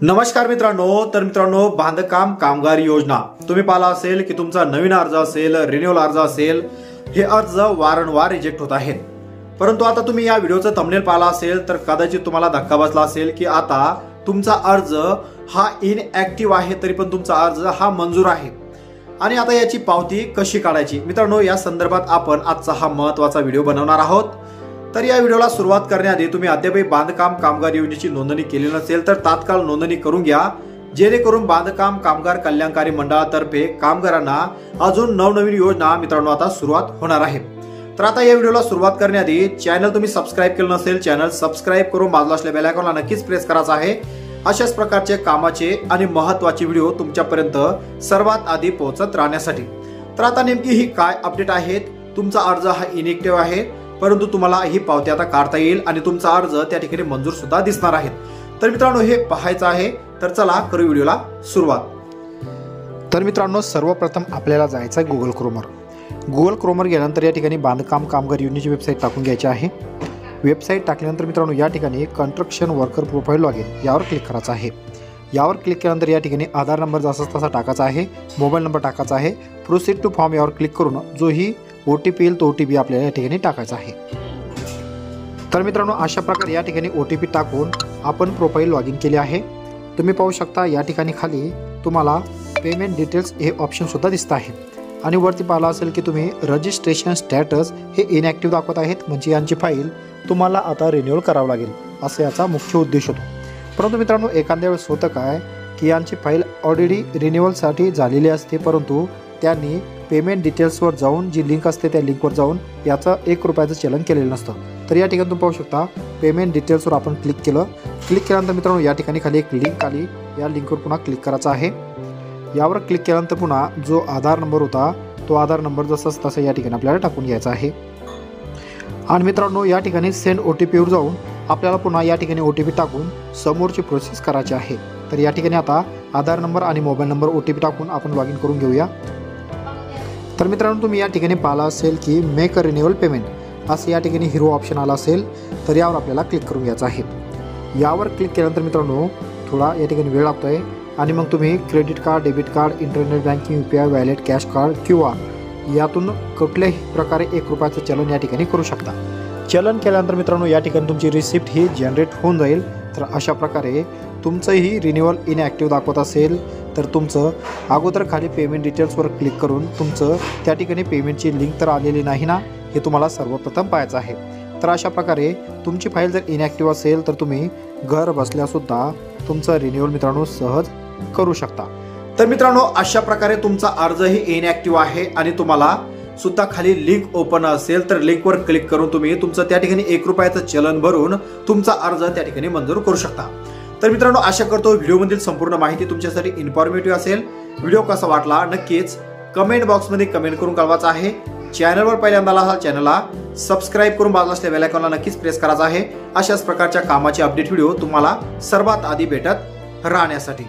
नमस्कार मित्रांनो, बांधकाम कामगार योजना तुम्ही पाहिला असेल की तुमचा नवीन अर्ज असेल, रिन्युअल अर्ज असेल, हे अर्ज वारंवार रिजेक्ट होत आहेत। परंतु आता तुम्ही या व्हिडिओचा थंबनेल पाहिला असेल तर कदाचित तुम्हाला धक्का बसला असेल की आता तुमचा अर्ज हा इनएक्टिव्ह आहे, तरी पण तुमचा अर्ज हा मंजूर आहे आणि आता याची पावती कशी काढायची। मित्रांनो, या संदर्भात आपण आजचा हा महत्त्वाचा व्हिडिओ बनवणार आहोत। तर या व्हिडिओला सुरुवात करण्याआधी तुम्ही अद्यापही बांधकाम कामगार योजनेची नोंदणी केली नसेल तर तात्काळ नोंदणी करून घ्या, जेणेकरून बांधकाम कामगार कल्याणकारी मंडळातर्फे कामगारांना अजून नवनवीन योजना मित्रांनो आता सुरुवात होणार आहे। तर आता या व्हिडिओला सुरुवात करण्याआधी चॅनल तुम्ही सबस्क्राइब केलं नसेल, चॅनल सबस्क्राइब करून बाजूला असलेल्या बेल आयकॉनला नक्कीच प्रेस करायचा आहे। अशाच प्रकारचे कामाचे आणि महत्त्वाचे व्हिडिओ तुमच्यापर्यंत सर्वात आधी पोहोचत राहण्यासाठी। तर आता नेमकी ही काय अपडेट आहेत। तुमचा अर्ज हा इनएक्टिव्ह आहे, परंतु तुम्हाला ही पावती आता काढता येईल आणि तुमचा अर्ज त्या ठिकाणी मंजूर सुद्धा दिसणार आहे। तर मित्रांनो, हे पाहायचं आहे, तर चला करू व्हिडिओला सुरुवात। तर मित्रांनो, सर्वप्रथम आपल्याला जायचं आहे गुगल क्रोमवर गेल्यानंतर या ठिकाणी बांधकाम कामगार योजनेची वेबसाईट टाकून घ्यायची आहे। वेबसाईट टाकल्यानंतर मित्रांनो या ठिकाणी कंस्ट्रक्शन वर्कर प्रोफाइल लॉगिन यावर क्लिक करायचं आहे। यावर क्लिक केल्यानंतर या ठिकाणी आधार नंबर जसा तसा टाकायचा आहे, मोबाईल नंबर टाकायचा आहे, प्रोसीड टू फॉर्म यावर क्लिक करून जो ही OTP येईल तो OTP आपल्याला या ठिकाणी टाकायचा आहे। तर मित्रांनो, अशा प्रकारे या ठिकाणी OTP टाकून आपण प्रोफाइल लॉगिन केली आहे। तुम्ही पाहू शकता या ठिकाणी खाली तुम्हाला पेमेंट डिटेल्स हे ऑप्शन सुद्धा दिसत आहे आणि वरती पाहिलं असेल की तुम्ही रजिस्ट्रेशन स्टॅटस हे इनएक्टिव्ह दाखवत आहेत, म्हणजे यांची फाईल तुम्हाला आता रिन्युअल करावं लागेल असा याचा मुख्य उद्देश होतो। परंतु मित्रांनो, एखाद्या वेळेस होतं काय की यांची फाईल ऑलरेडी रिन्युअलसाठी झालेली असते, परंतु त्यांनी पेमेंट डिटेल्सवर जाऊन जी लिंक असते त्या लिंकवर जाऊन याचं 1 रुपयाचं चलन केलेलं नसतं। तर या ठिकाणी तुम्ही पाहू शकता पेमेंट डिटेल्सवर आपण क्लिक केल्यानंतर मित्रांनो या ठिकाणी खाली एक लिंक आली, या लिंकवर पुन्हा क्लिक करायचं आहे। यावर क्लिक केल्यानंतर पुन्हा जो आधार नंबर होता तो आधार नंबर जसाच तसा या ठिकाणी आपल्याला टाकून घ्यायचा आहे आणि मित्रांनो या ठिकाणी सेंड OTPवर जाऊन आपल्याला पुन्हा या ठिकाणी OTP टाकून समोरची प्रोसेस करायची आहे। तर या ठिकाणी आता आधार नंबर आणि मोबाईल नंबर OTP टाकून आपण लॉगिन करून घेऊया। तर मित्रांनो, तुम्ही या ठिकाणी पाहिलं असेल की मेक अ रिन्युअल पेमेंट असं या ठिकाणी हिरो ऑप्शन आला असेल, तर यावर आपल्याला क्लिक करून घ्यायचं आहे। यावर क्लिक केल्यानंतर मित्रांनो थोडा या ठिकाणी वेळ लागतो आहे आणि मग तुम्ही credit card, debit card, internet banking, UPI valet, cash card किंवा यातून कुठल्याही प्रकारे 1 रुपयाचं चलन या ठिकाणी करू शकता। चलन केल्यानंतर मित्रांनो या ठिकाणी तुमची रिसिप्ट ही जनरेट होऊन जाईल। तर अशा प्रकारे तुमचंही रिन्युअल इनएक्टिव्ह दाखवत असेल तर तुमचं अगोदर खाली पेमेंट डिटेल्सवर क्लिक करून तुमचं त्या ठिकाणी पेमेंटची लिंक तर आलेली नाही ना, हे तुम्हाला सर्वप्रथम पाहायचं आहे। तर अशा प्रकारे तुमची फाईल जर इनएक्टिव्ह असेल तर तुम्ही घर बसल्यासुद्धा तुमचं रिन्युअल मित्रांनो सहज करू शकता। तर मित्रांनो, अशा प्रकारे तुमचा अर्जही इनएक्टिव्ह आहे आणि तुम्हाला सुद्धा खाली लिंक ओपन असेल तर लिंकवर क्लिक करून तुम्ही तुमचं त्या ठिकाणी 1 रुपयाचं चलन भरून तुमचा अर्ज त्या ठिकाणी मंजूर करू शकता। तर मित्रांनो, आशा करतो व्हिडिओमधील संपूर्ण माहिती तुमच्यासाठी इन्फॉर्मेटिव्ह असेल। व्हिडिओ कसा वाटला नक्कीच कमेंट बॉक्समध्ये कमेंट करून कळवायचं आहे। चॅनलवर पहिल्यांदा आला चॅनलला सबस्क्राइब करून बाजूला असलेल्या बेल आयकॉनला नक्कीच प्रेस करायचा आहे, अशाच प्रकारच्या कामाचे अपडेट व्हिडिओ तुम्हाला सर्वात आधी भेटत राहण्यासाठी।